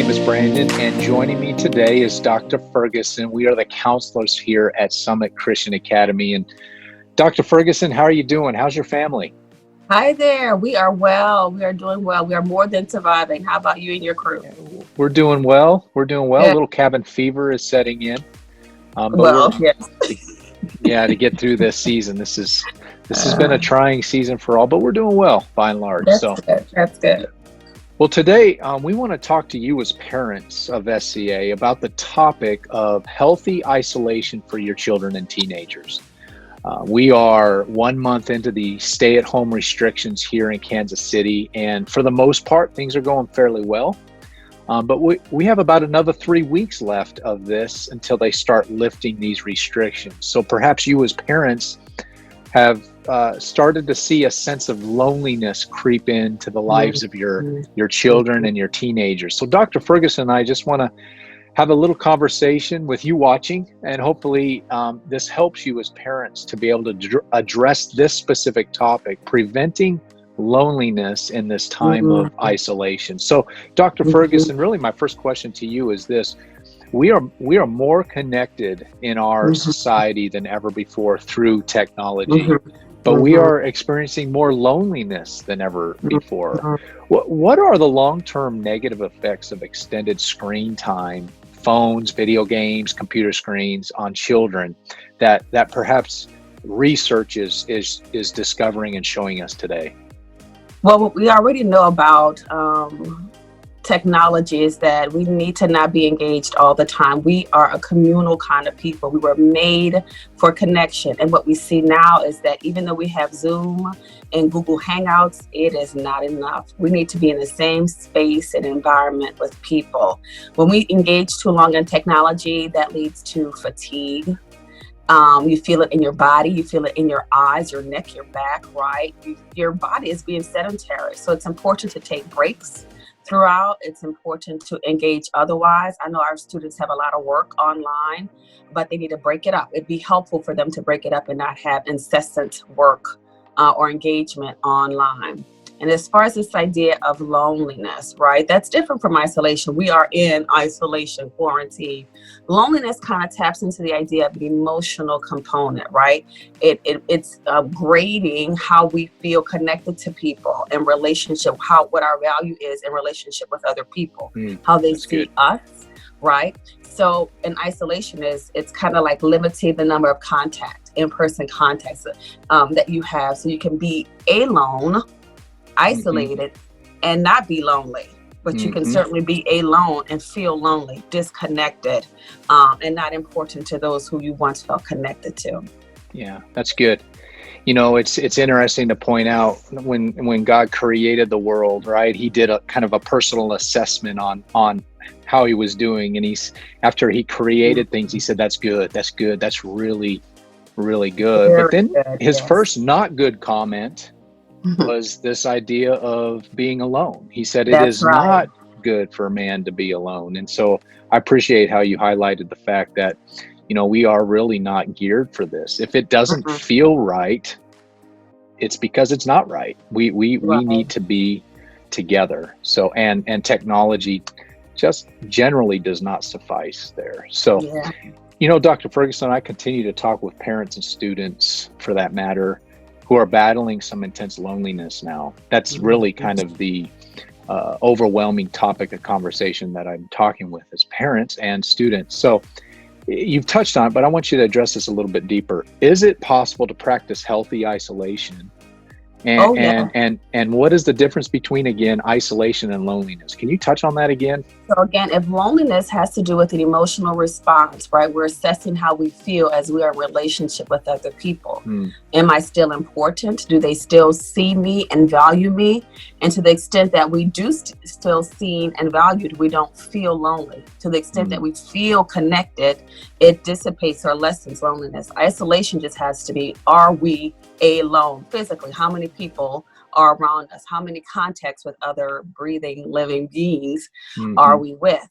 name is Brandon, and joining me today is Dr. Ferguson. We are the counselors here at Summit Christian Academy. And Dr. Ferguson, how are you doing? How's your family? Hi there. We are well. We are doing well. We are more than surviving. How about you and your crew? We're doing well. A Yeah. little cabin fever is setting in. Yes. To get through this season. This has been a trying season for all, but we're doing well by and large. That's good. Well, today we want to talk to you as parents of SCA about the topic of healthy isolation for your children and teenagers. We are 1 month into the stay-at-home restrictions here in Kansas City, and for the most part, things are going fairly well. But we have about another 3 weeks left of this until they start lifting these restrictions. So perhaps you as parents have started to see a sense of loneliness creep into the lives of your children and your teenagers. So Dr. Ferguson and I just want to have a little conversation with you watching, and hopefully this helps you as parents to be able to address this specific topic, preventing loneliness in this time of isolation. So Dr. Ferguson, really my first question to you is this: we are more connected in our society than ever before through technology, but we are experiencing more loneliness than ever before. What are the long-term negative effects of extended screen time, phones, video games, computer screens on children that perhaps research is discovering and showing us today? Well, what we already know about technology is that we need to not be engaged all the time. We are a communal kind of people. We were made for connection. And what we see now is that even though we have Zoom and Google Hangouts, it is not enough. We need to be in the same space and environment with people. When we engage too long in technology, that leads to fatigue. You feel it in your body, you feel it in your eyes, your neck, your back, right? Your body is being sedentary. So it's important to take breaks throughout. It's important to engage otherwise. I know our students have a lot of work online, but they need to break it up. It'd be helpful for them to break it up and not have incessant work or engagement online. And as far as this idea of loneliness, right, that's different from isolation. We are in isolation, quarantine. Loneliness kind of taps into the idea of the emotional component, right? It's grading how we feel connected to people in relationship, what our value is in relationship with other people, how they see us, right? So in isolation it's kind of like limiting the number of in-person contacts that you have, so you can be alone, isolated, and not be lonely, but you can certainly be alone and feel lonely, disconnected, and not important to those who you once felt connected to. Yeah, that's good. You know, it's interesting to point out when God created the world, right? He did a kind of a personal assessment on how he was doing, and after he created things, he said, that's good, that's really, really good. Very but then good, his yes. first not good comment was this idea of being alone. He said, it is not good for a man to be alone. And so I appreciate how you highlighted the fact that, you know, we are really not geared for this. If it doesn't feel right, it's because it's not right. We need to be together. So, and technology just generally does not suffice there. So, you know, Dr. Ferguson, I continue to talk with parents and students, for that matter, who are battling some intense loneliness now. That's really kind of the overwhelming topic of conversation that I'm talking with as parents and students. So you've touched on it, but I want you to address this a little bit deeper. Is it possible to practice healthy isolation? And what is the difference between, again, isolation and loneliness? Can you touch on that again? So again, if loneliness has to do with an emotional response, right? We're assessing how we feel as we are in relationship with other people. Am I still important? Do they still see me and value me? And to the extent that we do still seen and valued, we don't feel lonely. To the extent that we feel connected, it dissipates or lessens loneliness. Isolation just has to be, are we alone physically? How many people are around us? How many contacts with other breathing, living beings are we with?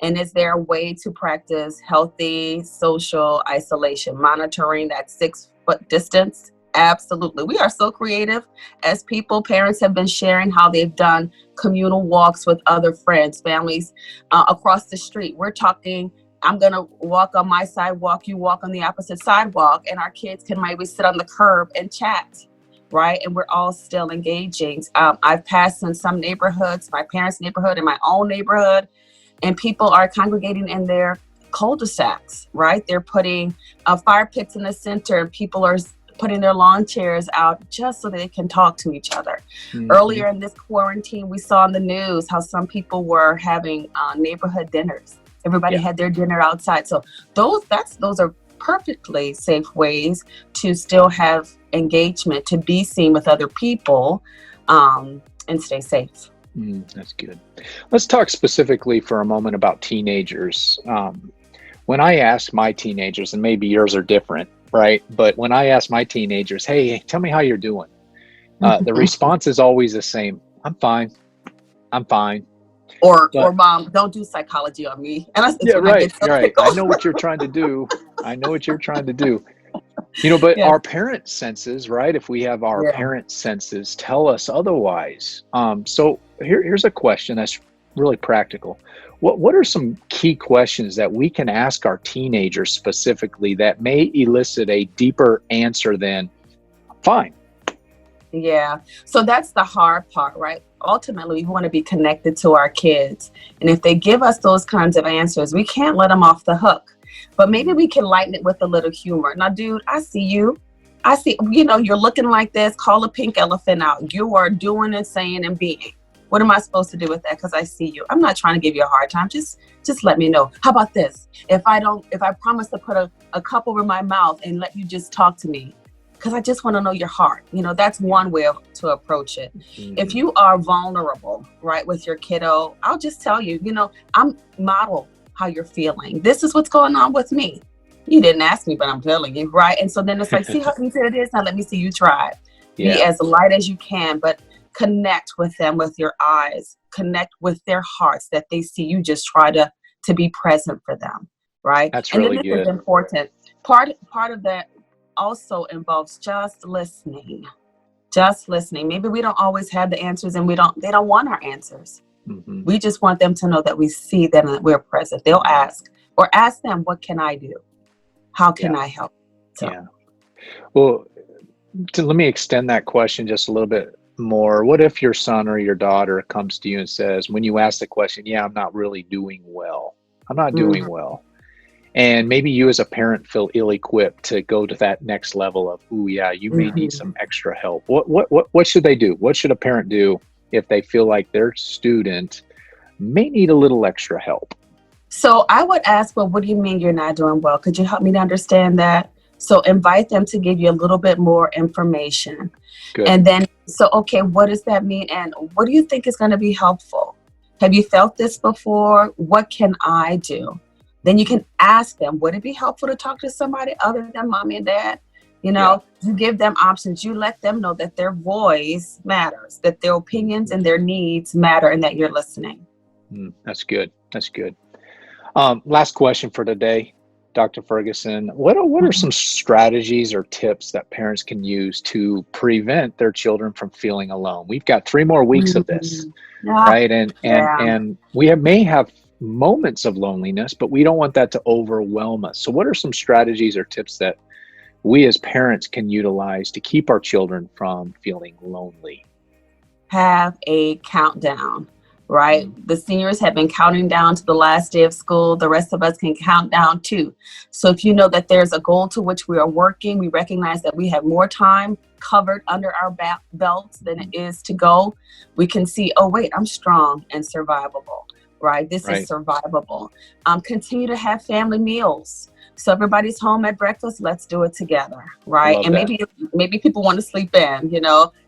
And is there a way to practice healthy social isolation, monitoring that 6 foot distance Absolutely. We are so creative as people. Parents have been sharing how they've done communal walks with other friends, families across the street. We're talking, I'm going to walk on my sidewalk, you walk on the opposite sidewalk, and our kids can maybe sit on the curb and chat, right? And we're all still engaging. I've passed in some neighborhoods, my parents' neighborhood and my own neighborhood, and people are congregating in their cul-de-sacs, right? They're putting fire pits in the center, and people are putting their lawn chairs out just so that they can talk to each other. Mm-hmm. Earlier in this quarantine, we saw on the news how some people were having neighborhood dinners. Everybody had their dinner outside. So those are perfectly safe ways to still have engagement, to be seen with other people, and stay safe. That's good. Let's talk specifically for a moment about teenagers. When I ask my teenagers, and maybe yours are different, right? But when I ask my teenagers, hey, tell me how you're doing, the response is always the same. I'm fine. Or mom, don't do psychology on me. And right. I know what you're trying to do. But our parent senses, right? If we have our parent senses tell us otherwise. So here's a question that's really practical. What are some key questions that we can ask our teenagers specifically that may elicit a deeper answer than fine? Yeah. So that's the hard part, right? Ultimately, we want to be connected to our kids. And if they give us those kinds of answers, we can't let them off the hook. But maybe we can lighten it with a little humor. Now, dude, I see you. You're looking like this. Call a pink elephant out. You are doing and saying and being. What am I supposed to do with that? Because I see you. I'm not trying to give you a hard time. Just let me know. How about this? If I promise to put a cup over my mouth and let you just talk to me, because I just want to know your heart. That's one way to approach it. Mm-hmm. If you are vulnerable, right, with your kiddo, I'll just tell you, I'm model how you're feeling. This is what's going on with me. You didn't ask me, but I'm telling you, right? And so then it's like, see how easy it is? Now let me see you try. Yeah. Be as light as you can, but connect with them with your eyes. Connect with their hearts, that they see you. Just try to be present for them, right? That's really good. And then this is important. Part of that also involves just listening. Maybe we don't always have the answers, and they don't want our answers. Mm-hmm. We just want them to know that we see them and that we're present. They'll ask them, what can I do? How can I help? So. Yeah. Well, let me extend that question just a little bit more. What if your son or your daughter comes to you and says, when you ask the question, I'm not really doing well. I'm not doing well. And maybe you as a parent feel ill-equipped to go to that next level of, you may need some extra help. What should they do? What should a parent do if they feel like their student may need a little extra help? So I would ask, well, what do you mean you're not doing well? Could you help me to understand that? So invite them to give you a little bit more information. Good. And then, okay, what does that mean? And what do you think is going to be helpful? Have you felt this before? What can I do? Then you can ask them, would it be helpful to talk to somebody other than mommy and dad? You give them options. You let them know that their voice matters, that their opinions and their needs matter, and that you're listening. That's good. Last question for today, Dr. Ferguson. What are some strategies or tips that parents can use to prevent their children from feeling alone? We've got 3 more weeks of this, right? And we may have moments of loneliness, but we don't want that to overwhelm us. So what are some strategies or tips that we as parents can utilize to keep our children from feeling lonely? Have a countdown, right? The seniors have been counting down to the last day of school. The rest of us can count down too. So if you know that there's a goal to which we are working, we recognize that we have more time covered under our belts than it is to go. We can see, oh wait, I'm strong and survivable. Right? This is survivable. Continue to have family meals. So everybody's home at breakfast, let's do it together, right? And maybe people want to sleep in,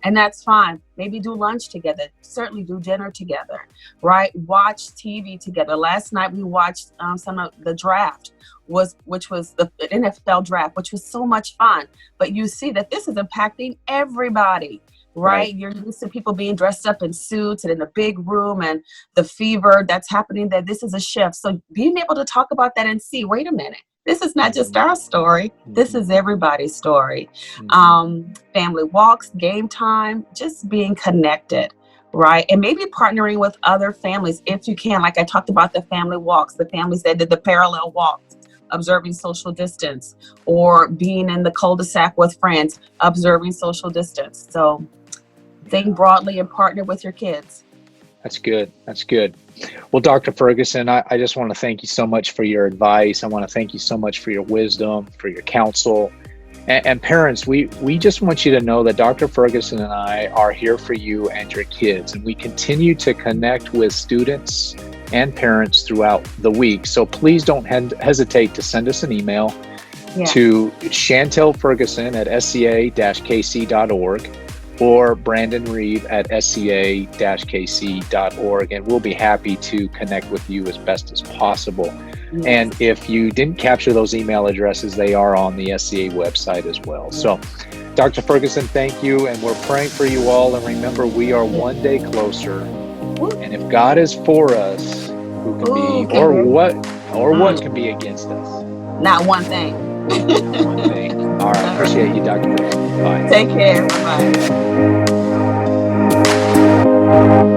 and that's fine. Maybe do lunch together. Certainly do dinner together, right? Watch TV together. Last night we watched some of the draft, which was the NFL draft, which was so much fun. But you see that this is impacting everybody. Right? You're used to people being dressed up in suits and in a big room, and the fever that's happening, that this is a shift. So being able to talk about that and see, wait a minute, this is not just our story. This is everybody's story. Family walks, game time, just being connected, right? And maybe partnering with other families if you can. Like I talked about the family walks, the families that did the parallel walks, observing social distance, or being in the cul-de-sac with friends, observing social distance. So think broadly and partner with your kids. That's good. That's good. Well, Dr. Ferguson, I just want to thank you so much for your advice. I want to thank you so much for your wisdom, for your counsel. And parents, we just want you to know that Dr. Ferguson and I are here for you and your kids. And we continue to connect with students and parents throughout the week. So please don't hesitate to send us an email to Chantele Ferguson at SCA-KC.org. or Brandon Rieb at SCA-KC.org, and we'll be happy to connect with you as best as possible. Yes. And if you didn't capture those email addresses, they are on the SCA website as well. Yes. So, Dr. Ferguson, thank you, and we're praying for you all. And remember, we are one day closer. And if God is for us, who can be, or what can be against us? Not one thing. One thing. All right. Appreciate you, Dr. Ferguson. Bye. Take care. Bye.